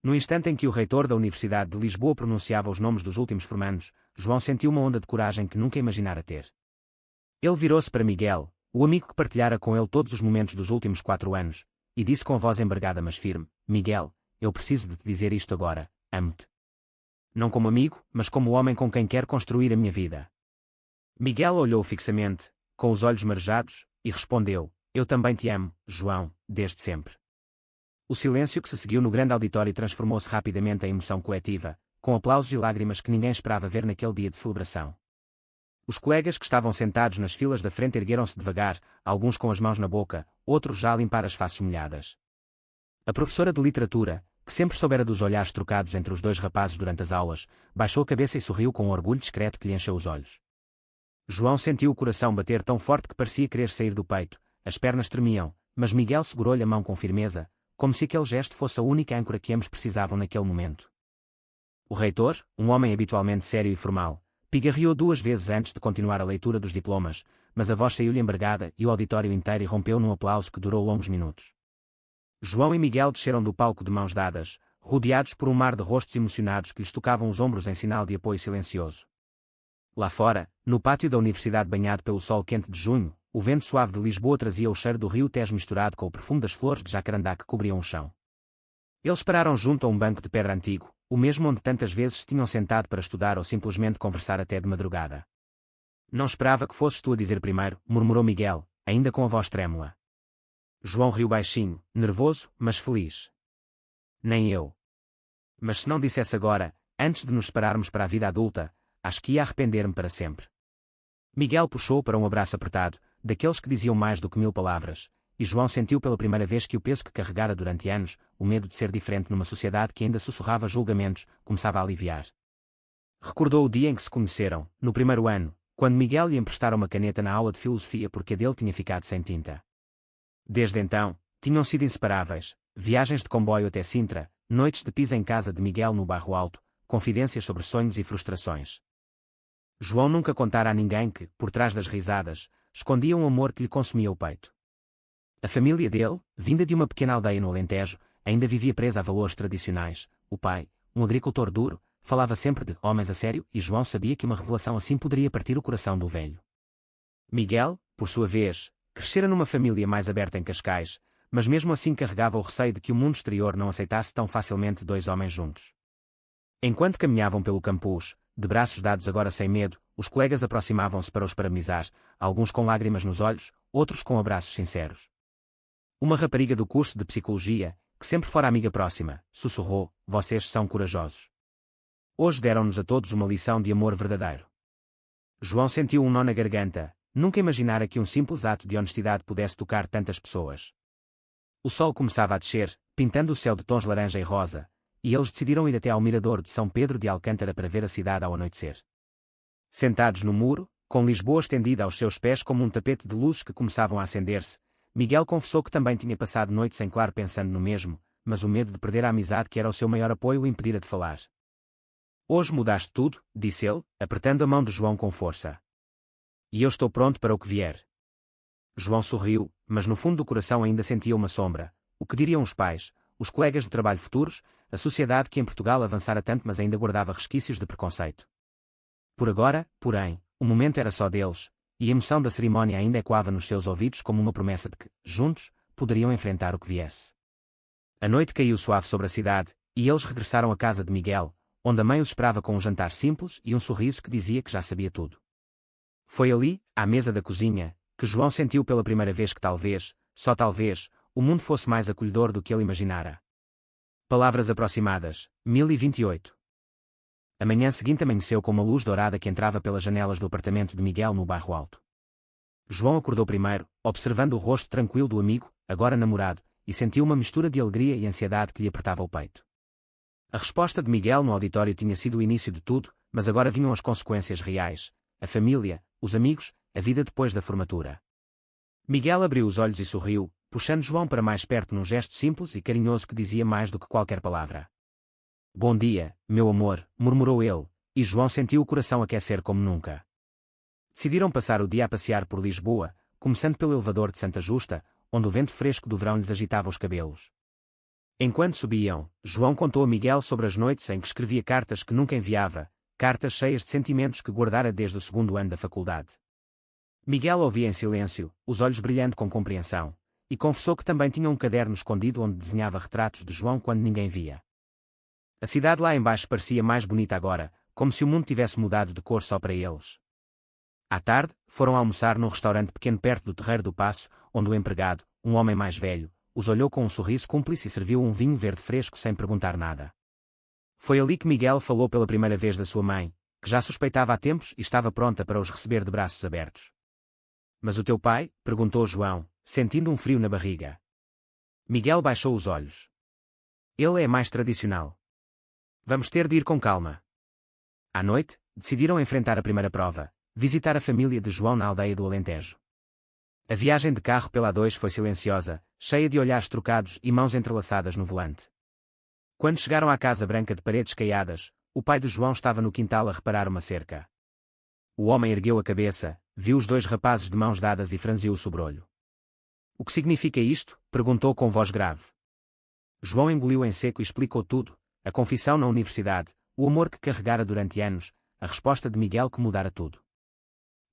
No instante em que o reitor da Universidade de Lisboa pronunciava os nomes dos últimos formandos, João sentiu uma onda de coragem que nunca imaginara ter. Ele virou-se para Miguel, o amigo que partilhara com ele todos os momentos dos últimos 4 anos, e disse com a voz embargada mas firme: Miguel, eu preciso de te dizer isto agora, amo-te. Não como amigo, mas como o homem com quem quero construir a minha vida. Miguel olhou fixamente, com os olhos marejados, e respondeu: Eu também te amo, João, desde sempre. O silêncio que se seguiu no grande auditório transformou-se rapidamente em emoção coletiva, com aplausos e lágrimas que ninguém esperava ver naquele dia de celebração. Os colegas que estavam sentados nas filas da frente ergueram-se devagar, alguns com as mãos na boca, outros já a limpar as faces molhadas. A professora de literatura, que sempre soubera dos olhares trocados entre os dois rapazes durante as aulas, baixou a cabeça e sorriu com um orgulho discreto que lhe encheu os olhos. João sentiu o coração bater tão forte que parecia querer sair do peito, as pernas tremiam, mas Miguel segurou-lhe a mão com firmeza, como se aquele gesto fosse a única âncora que ambos precisavam naquele momento. O reitor, um homem habitualmente sério e formal, pigarreou 2 vezes antes de continuar a leitura dos diplomas, mas a voz saiu-lhe embargada e o auditório inteiro irrompeu num aplauso que durou longos minutos. João e Miguel desceram do palco de mãos dadas, rodeados por um mar de rostos emocionados que lhes tocavam os ombros em sinal de apoio silencioso. Lá fora, no pátio da universidade banhado pelo sol quente de junho, o vento suave de Lisboa trazia o cheiro do rio Tejo misturado com o perfume das flores de jacarandá que cobriam o chão. Eles pararam junto a um banco de pedra antigo, o mesmo onde tantas vezes se tinham sentado para estudar ou simplesmente conversar até de madrugada. Não esperava que fosses tu a dizer primeiro, murmurou Miguel, ainda com a voz trêmula. João riu baixinho, nervoso, mas feliz. Nem eu. Mas se não dissesse agora, antes de nos separarmos para a vida adulta, acho que ia arrepender-me para sempre. Miguel puxou para um abraço apertado, daqueles que diziam mais do que 1000 palavras, e João sentiu pela primeira vez que o peso que carregara durante anos, o medo de ser diferente numa sociedade que ainda sussurrava julgamentos, começava a aliviar. Recordou o dia em que se conheceram, no primeiro ano, quando Miguel lhe emprestara uma caneta na aula de filosofia porque a dele tinha ficado sem tinta. Desde então, tinham sido inseparáveis, viagens de comboio até Sintra, noites de pisa em casa de Miguel no Bairro Alto, confidências sobre sonhos e frustrações. João nunca contara a ninguém que, por trás das risadas, escondia um amor que lhe consumia o peito. A família dele, vinda de uma pequena aldeia no Alentejo, ainda vivia presa a valores tradicionais. O pai, um agricultor duro, falava sempre de homens a sério e João sabia que uma revelação assim poderia partir o coração do velho. Miguel, por sua vez, crescera numa família mais aberta em Cascais, mas mesmo assim carregava o receio de que o mundo exterior não aceitasse tão facilmente 2 homens juntos. Enquanto caminhavam pelo campus, de braços dados agora sem medo, os colegas aproximavam-se para os parabenizar, alguns com lágrimas nos olhos, outros com abraços sinceros. Uma rapariga do curso de psicologia, que sempre fora amiga próxima, sussurrou: Vocês são corajosos. Hoje deram-nos a todos uma lição de amor verdadeiro. João sentiu um nó na garganta, nunca imaginara que um simples ato de honestidade pudesse tocar tantas pessoas. O sol começava a descer, pintando o céu de tons laranja e rosa, e eles decidiram ir até ao mirador de São Pedro de Alcântara para ver a cidade ao anoitecer. Sentados no muro, com Lisboa estendida aos seus pés como um tapete de luzes que começavam a acender-se, Miguel confessou que também tinha passado noites em claro pensando no mesmo, mas o medo de perder a amizade que era o seu maior apoio o impedira de falar. Hoje mudaste tudo, disse ele, apertando a mão de João com força. E eu estou pronto para o que vier. João sorriu, mas no fundo do coração ainda sentia uma sombra. O que diriam os pais, os colegas de trabalho futuros, a sociedade que em Portugal avançara tanto mas ainda guardava resquícios de preconceito. Por agora, porém, o momento era só deles, e a emoção da cerimónia ainda ecoava nos seus ouvidos como uma promessa de que, juntos, poderiam enfrentar o que viesse. A noite caiu suave sobre a cidade, e eles regressaram à casa de Miguel, onde a mãe os esperava com um jantar simples e um sorriso que dizia que já sabia tudo. Foi ali, à mesa da cozinha, que João sentiu pela primeira vez que talvez, só talvez, o mundo fosse mais acolhedor do que ele imaginara. Palavras aproximadas, 1028. A manhã seguinte amanheceu com uma luz dourada que entrava pelas janelas do apartamento de Miguel no Bairro Alto. João acordou primeiro, observando o rosto tranquilo do amigo, agora namorado, e sentiu uma mistura de alegria e ansiedade que lhe apertava o peito. A resposta de Miguel no auditório tinha sido o início de tudo, mas agora vinham as consequências reais, a família, os amigos, a vida depois da formatura. Miguel abriu os olhos e sorriu, puxando João para mais perto num gesto simples e carinhoso que dizia mais do que qualquer palavra. Bom dia, meu amor, murmurou ele, e João sentiu o coração aquecer como nunca. Decidiram passar o dia a passear por Lisboa, começando pelo elevador de Santa Justa, onde o vento fresco do verão lhes agitava os cabelos. Enquanto subiam, João contou a Miguel sobre as noites em que escrevia cartas que nunca enviava, cartas cheias de sentimentos que guardara desde o segundo ano da faculdade. Miguel ouvia em silêncio, os olhos brilhando com compreensão, e confessou que também tinha um caderno escondido onde desenhava retratos de João quando ninguém via. A cidade lá embaixo parecia mais bonita agora, como se o mundo tivesse mudado de cor só para eles. À tarde, foram almoçar num restaurante pequeno perto do Terreiro do Paço, onde o empregado, um homem mais velho, os olhou com um sorriso cúmplice e serviu um vinho verde fresco sem perguntar nada. Foi ali que Miguel falou pela primeira vez da sua mãe, que já suspeitava há tempos e estava pronta para os receber de braços abertos. Mas o teu pai? Perguntou João, sentindo um frio na barriga. Miguel baixou os olhos. Ele é mais tradicional. Vamos ter de ir com calma. À noite, decidiram enfrentar a primeira prova, visitar a família de João na aldeia do Alentejo. A viagem de carro pela A2 foi silenciosa, cheia de olhares trocados e mãos entrelaçadas no volante. Quando chegaram à casa branca de paredes caiadas, o pai de João estava no quintal a reparar uma cerca. O homem ergueu a cabeça, viu os dois rapazes de mãos dadas e franziu o sobrolho. O que significa isto? Perguntou com voz grave. João engoliu em seco e explicou tudo, a confissão na universidade, o amor que carregara durante anos, a resposta de Miguel que mudara tudo.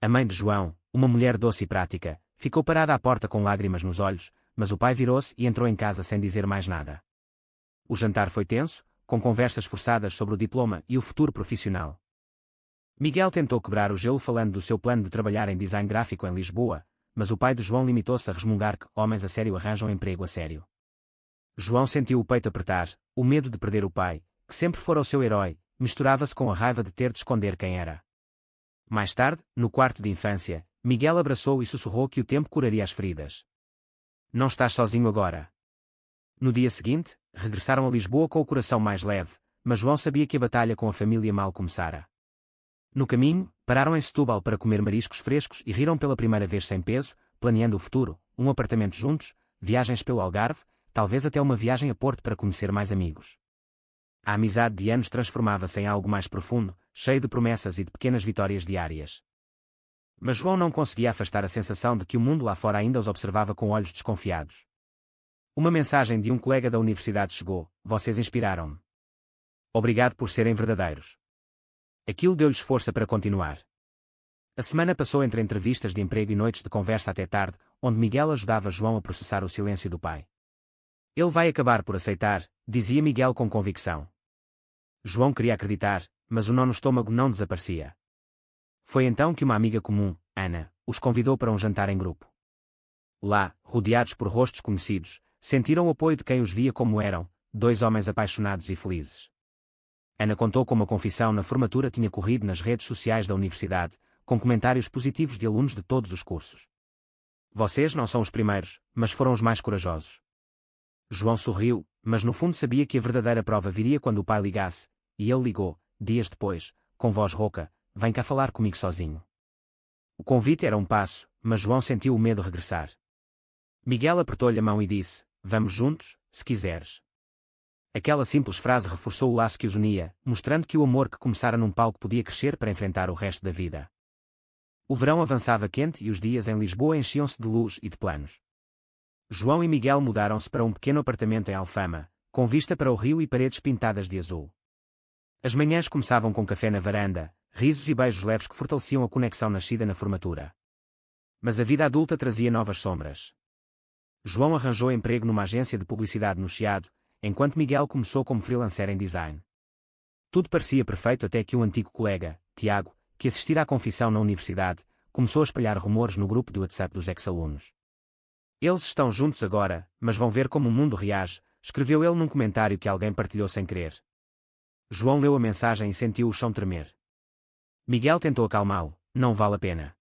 A mãe de João, uma mulher doce e prática, ficou parada à porta com lágrimas nos olhos, mas o pai virou-se e entrou em casa sem dizer mais nada. O jantar foi tenso, com conversas forçadas sobre o diploma e o futuro profissional. Miguel tentou quebrar o gelo falando do seu plano de trabalhar em design gráfico em Lisboa, mas o pai de João limitou-se a resmungar que homens a sério arranjam emprego a sério. João sentiu o peito apertar, o medo de perder o pai, que sempre fora o seu herói, misturava-se com a raiva de ter de esconder quem era. Mais tarde, no quarto de infância, Miguel abraçou e sussurrou que o tempo curaria as feridas. Não estás sozinho agora. No dia seguinte, regressaram a Lisboa com o coração mais leve, mas João sabia que a batalha com a família mal começara. No caminho, pararam em Setúbal para comer mariscos frescos e riram pela primeira vez sem peso, planeando o futuro, um apartamento juntos, viagens pelo Algarve, talvez até uma viagem a Porto para conhecer mais amigos. A amizade de anos transformava-se em algo mais profundo, cheio de promessas e de pequenas vitórias diárias. Mas João não conseguia afastar a sensação de que o mundo lá fora ainda os observava com olhos desconfiados. Uma mensagem de um colega da universidade chegou: vocês inspiraram-me. Obrigado por serem verdadeiros. Aquilo deu-lhes força para continuar. A semana passou entre entrevistas de emprego e noites de conversa até tarde, onde Miguel ajudava João a processar o silêncio do pai. Ele vai acabar por aceitar, dizia Miguel com convicção. João queria acreditar, mas o nó no estômago não desaparecia. Foi então que uma amiga comum, Ana, os convidou para um jantar em grupo. Lá, rodeados por rostos conhecidos, sentiram o apoio de quem os via como eram, dois homens apaixonados e felizes. Ana contou como a confissão na formatura tinha corrido nas redes sociais da universidade, com comentários positivos de alunos de todos os cursos. Vocês não são os primeiros, mas foram os mais corajosos. João sorriu, mas no fundo sabia que a verdadeira prova viria quando o pai ligasse, e ele ligou, dias depois, com voz rouca: vem cá falar comigo sozinho. O convite era um passo, mas João sentiu o medo regressar. Miguel apertou-lhe a mão e disse: vamos juntos, se quiseres. Aquela simples frase reforçou o laço que os unia, mostrando que o amor que começara num palco podia crescer para enfrentar o resto da vida. O verão avançava quente e os dias em Lisboa enchiam-se de luz e de planos. João e Miguel mudaram-se para um pequeno apartamento em Alfama, com vista para o rio e paredes pintadas de azul. As manhãs começavam com café na varanda, risos e beijos leves que fortaleciam a conexão nascida na formatura. Mas a vida adulta trazia novas sombras. João arranjou emprego numa agência de publicidade no Chiado, enquanto Miguel começou como freelancer em design. Tudo parecia perfeito até que um antigo colega, Tiago, que assistira à confissão na universidade, começou a espalhar rumores no grupo do WhatsApp dos ex-alunos. Eles estão juntos agora, mas vão ver como o mundo reage, escreveu ele num comentário que alguém partilhou sem querer. João leu a mensagem e sentiu o chão tremer. Miguel tentou acalmá-lo: não vale a pena.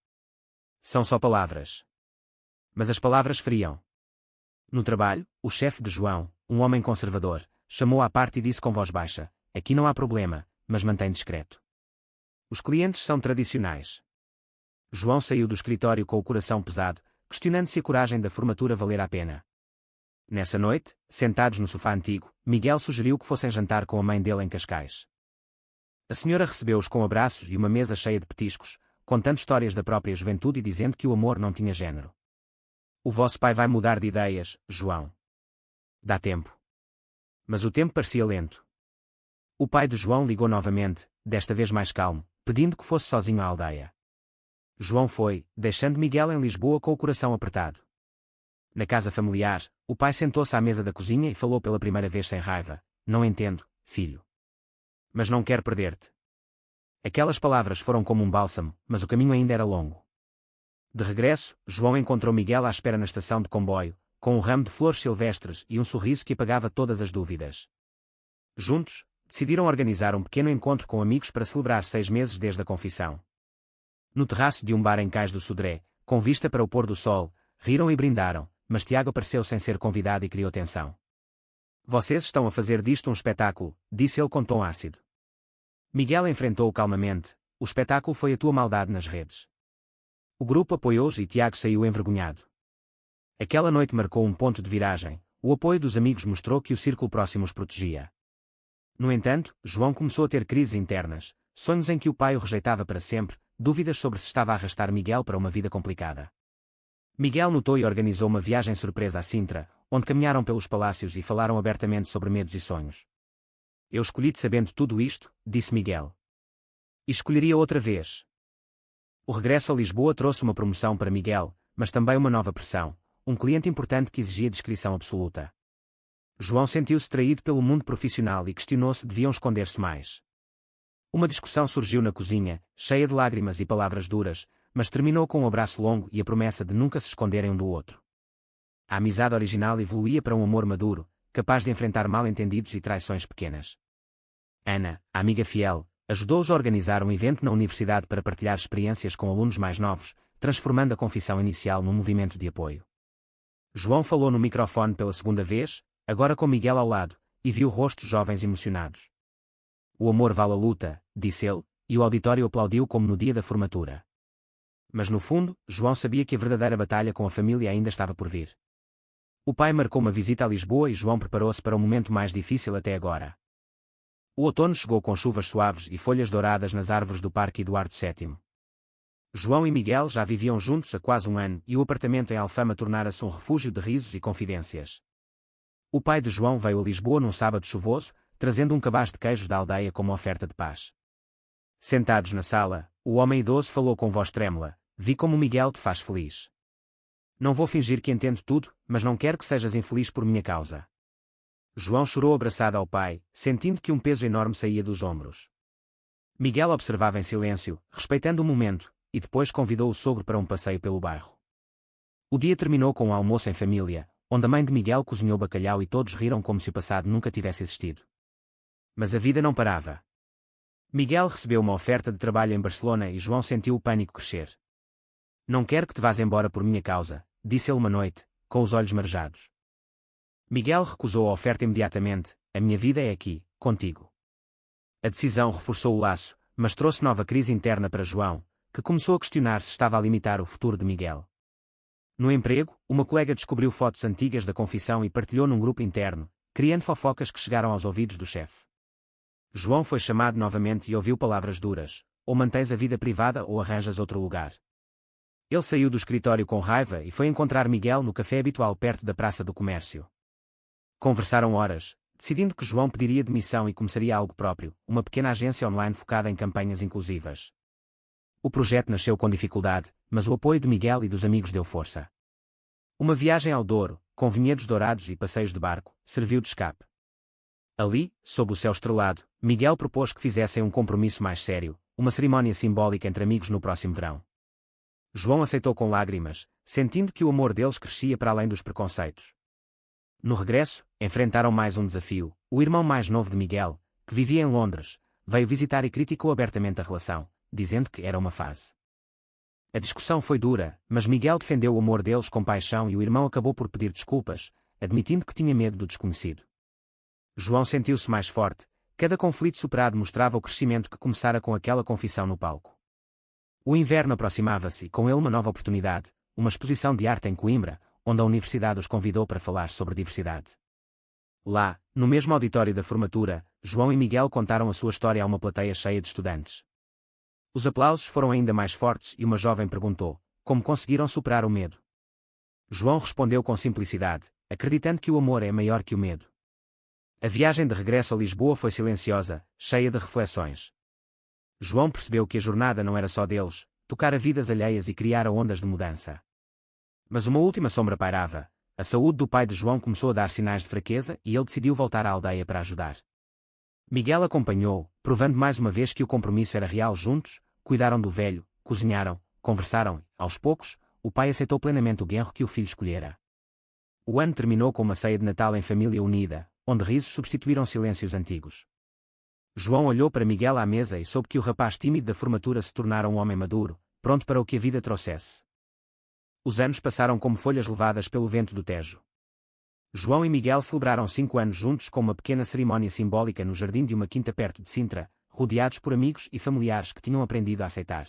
São só palavras. Mas as palavras feriam. No trabalho, o chefe de João, um homem conservador, chamou-o à parte e disse com voz baixa: aqui não há problema, mas mantém discreto. Os clientes são tradicionais. João saiu do escritório com o coração pesado, questionando se a coragem da formatura valera a pena. Nessa noite, sentados no sofá antigo, Miguel sugeriu que fossem jantar com a mãe dele em Cascais. A senhora recebeu-os com abraços e uma mesa cheia de petiscos, contando histórias da própria juventude e dizendo que o amor não tinha género. O vosso pai vai mudar de ideias, João. Dá tempo. Mas o tempo parecia lento. O pai de João ligou novamente, desta vez mais calmo, pedindo que fosse sozinho à aldeia. João foi, deixando Miguel em Lisboa com o coração apertado. Na casa familiar, o pai sentou-se à mesa da cozinha e falou pela primeira vez sem raiva: "Não entendo, filho. Mas não quero perder-te." Aquelas palavras foram como um bálsamo, mas o caminho ainda era longo. De regresso, João encontrou Miguel à espera na estação de comboio, com um ramo de flores silvestres e um sorriso que apagava todas as dúvidas. Juntos, decidiram organizar um pequeno encontro com amigos para celebrar 6 meses desde a confissão. No terraço de um bar em Cais do Sodré, com vista para o pôr do sol, riram e brindaram, mas Tiago apareceu sem ser convidado e criou tensão. "Vocês estão a fazer disto um espetáculo", disse ele com tom ácido. Miguel enfrentou-o calmamente: "O espetáculo foi a tua maldade nas redes." O grupo apoiou-os e Tiago saiu envergonhado. Aquela noite marcou um ponto de viragem. O apoio dos amigos mostrou que o círculo próximo os protegia. No entanto, João começou a ter crises internas, sonhos em que o pai o rejeitava para sempre, dúvidas sobre se estava a arrastar Miguel para uma vida complicada. Miguel notou e organizou uma viagem surpresa a Sintra, onde caminharam pelos palácios e falaram abertamente sobre medos e sonhos. "Eu escolhi-te sabendo tudo isto", disse Miguel. "E escolheria outra vez." O regresso a Lisboa trouxe uma promoção para Miguel, mas também uma nova pressão, um cliente importante que exigia discrição absoluta. João sentiu-se traído pelo mundo profissional e questionou se deviam esconder-se mais. Uma discussão surgiu na cozinha, cheia de lágrimas e palavras duras, mas terminou com um abraço longo e a promessa de nunca se esconderem um do outro. A amizade original evoluía para um amor maduro, capaz de enfrentar mal-entendidos e traições pequenas. Ana, a amiga fiel, ajudou-os a organizar um evento na universidade para partilhar experiências com alunos mais novos, transformando a confissão inicial num movimento de apoio. João falou no microfone pela segunda vez, agora com Miguel ao lado, e viu rostos jovens emocionados. "O amor vale a luta", disse ele, e o auditório aplaudiu como no dia da formatura. Mas no fundo, João sabia que a verdadeira batalha com a família ainda estava por vir. O pai marcou uma visita a Lisboa e João preparou-se para o momento mais difícil até agora. O outono chegou com chuvas suaves e folhas douradas nas árvores do Parque Eduardo VII. João e Miguel já viviam juntos há quase um ano e o apartamento em Alfama tornara-se um refúgio de risos e confidências. O pai de João veio a Lisboa num sábado chuvoso, trazendo um cabaz de queijos da aldeia como oferta de paz. Sentados na sala, o homem idoso falou com voz trêmula: "Vi como Miguel te faz feliz. Não vou fingir que entendo tudo, mas não quero que sejas infeliz por minha causa." João chorou abraçado ao pai, sentindo que um peso enorme saía dos ombros. Miguel observava em silêncio, respeitando o momento, e depois convidou o sogro para um passeio pelo bairro. O dia terminou com um almoço em família, onde a mãe de Miguel cozinhou bacalhau e todos riram como se o passado nunca tivesse existido. Mas a vida não parava. Miguel recebeu uma oferta de trabalho em Barcelona e João sentiu o pânico crescer. "Não quero que te vás embora por minha causa", disse ele uma noite, com os olhos marejados. Miguel recusou a oferta imediatamente: "A minha vida é aqui, contigo." A decisão reforçou o laço, mas trouxe nova crise interna para João, que começou a questionar se estava a limitar o futuro de Miguel. No emprego, uma colega descobriu fotos antigas da confissão e partilhou num grupo interno, criando fofocas que chegaram aos ouvidos do chefe. João foi chamado novamente e ouviu palavras duras: "Ou mantens a vida privada ou arranjas outro lugar." Ele saiu do escritório com raiva e foi encontrar Miguel no café habitual perto da Praça do Comércio. Conversaram horas, decidindo que João pediria demissão e começaria algo próprio, uma pequena agência online focada em campanhas inclusivas. O projeto nasceu com dificuldade, mas o apoio de Miguel e dos amigos deu força. Uma viagem ao Douro, com vinhedos dourados e passeios de barco, serviu de escape. Ali, sob o céu estrelado, Miguel propôs que fizessem um compromisso mais sério, uma cerimónia simbólica entre amigos no próximo verão. João aceitou com lágrimas, sentindo que o amor deles crescia para além dos preconceitos. No regresso, enfrentaram mais um desafio. O irmão mais novo de Miguel, que vivia em Londres, veio visitar e criticou abertamente a relação, dizendo que era uma fase. A discussão foi dura, mas Miguel defendeu o amor deles com paixão e o irmão acabou por pedir desculpas, admitindo que tinha medo do desconhecido. João sentiu-se mais forte. Cada conflito superado mostrava o crescimento que começara com aquela confissão no palco. O inverno aproximava-se e com ele uma nova oportunidade, uma exposição de arte em Coimbra, onde a universidade os convidou para falar sobre diversidade. Lá, no mesmo auditório da formatura, João e Miguel contaram a sua história a uma plateia cheia de estudantes. Os aplausos foram ainda mais fortes e uma jovem perguntou: "Como conseguiram superar o medo?" João respondeu com simplicidade, acreditando que o amor é maior que o medo. A viagem de regresso a Lisboa foi silenciosa, cheia de reflexões. João percebeu que a jornada não era só deles, tocar a vidas alheias e criar ondas de mudança. Mas uma última sombra pairava. A saúde do pai de João começou a dar sinais de fraqueza e ele decidiu voltar à aldeia para ajudar. Miguel acompanhou, provando mais uma vez que o compromisso era real. Juntos, cuidaram do velho, cozinharam, conversaram. Aos poucos, o pai aceitou plenamente o genro que o filho escolhera. O ano terminou com uma ceia de Natal em família unida, onde risos substituíram silêncios antigos. João olhou para Miguel à mesa e soube que o rapaz tímido da formatura se tornara um homem maduro, pronto para o que a vida trouxesse. Os anos passaram como folhas levadas pelo vento do Tejo. João e Miguel celebraram 5 anos juntos com uma pequena cerimónia simbólica no jardim de uma quinta perto de Sintra, rodeados por amigos e familiares que tinham aprendido a aceitar.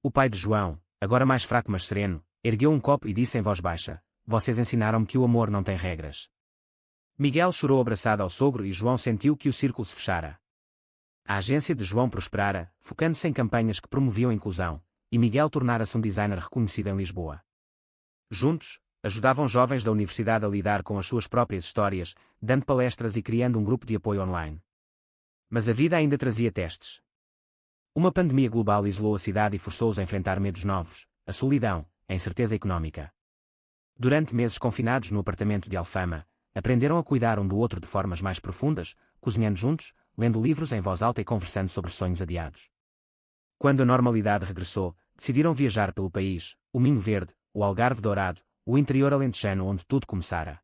O pai de João, agora mais fraco mas sereno, ergueu um copo e disse em voz baixa: "Vocês ensinaram-me que o amor não tem regras." Miguel chorou abraçado ao sogro e João sentiu que o círculo se fechara. A agência de João prosperara, focando-se em campanhas que promoviam a inclusão, e Miguel tornara-se um designer reconhecido em Lisboa. Juntos, ajudavam jovens da universidade a lidar com as suas próprias histórias, dando palestras e criando um grupo de apoio online. Mas a vida ainda trazia testes. Uma pandemia global isolou a cidade e forçou-os a enfrentar medos novos, a solidão, a incerteza económica. Durante meses confinados no apartamento de Alfama, aprenderam a cuidar um do outro de formas mais profundas, cozinhando juntos, lendo livros em voz alta e conversando sobre sonhos adiados. Quando a normalidade regressou, decidiram viajar pelo país, o Minho Verde, o Algarve Dourado, o interior alentejano onde tudo começara.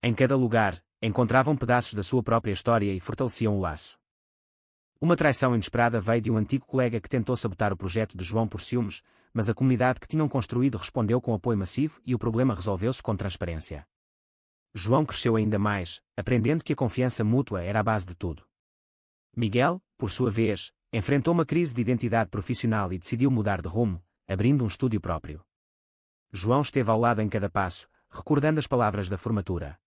Em cada lugar, encontravam pedaços da sua própria história e fortaleciam o laço. Uma traição inesperada veio de um antigo colega que tentou sabotar o projeto de João por ciúmes, mas a comunidade que tinham construído respondeu com apoio massivo e o problema resolveu-se com transparência. João cresceu ainda mais, aprendendo que a confiança mútua era a base de tudo. Miguel, por sua vez, enfrentou uma crise de identidade profissional e decidiu mudar de rumo, abrindo um estúdio próprio. João esteve ao lado em cada passo, recordando as palavras da formatura.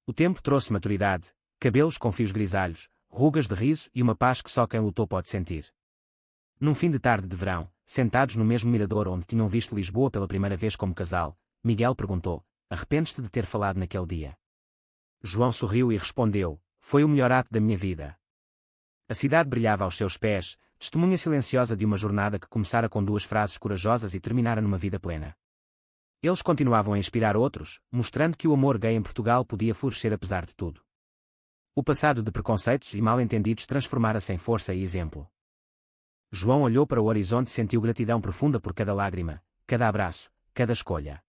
O tempo trouxe maturidade, cabelos com fios grisalhos, rugas de riso e uma paz que só quem lutou pode sentir. Num fim de tarde de verão, sentados no mesmo mirador onde tinham visto Lisboa pela primeira vez como casal, Miguel perguntou: "Arrependes-te de ter falado naquele dia?" João sorriu e respondeu: "Foi o melhor ato da minha vida." A cidade brilhava aos seus pés, testemunha silenciosa de uma jornada que começara com 2 frases corajosas e terminara numa vida plena. Eles continuavam a inspirar outros, mostrando que o amor gay em Portugal podia florescer apesar de tudo. O passado de preconceitos e mal-entendidos transformara-se em força e exemplo. João olhou para o horizonte e sentiu gratidão profunda por cada lágrima, cada abraço, cada escolha.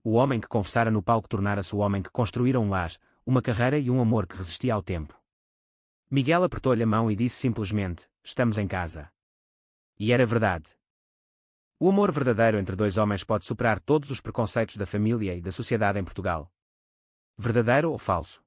O homem que confessara no palco tornara-se o homem que construíra um lar, uma carreira e um amor que resistia ao tempo. Miguel apertou-lhe a mão e disse simplesmente: "Estamos em casa." E era verdade. O amor verdadeiro entre 2 homens pode superar todos os preconceitos da família e da sociedade em Portugal. Verdadeiro ou falso?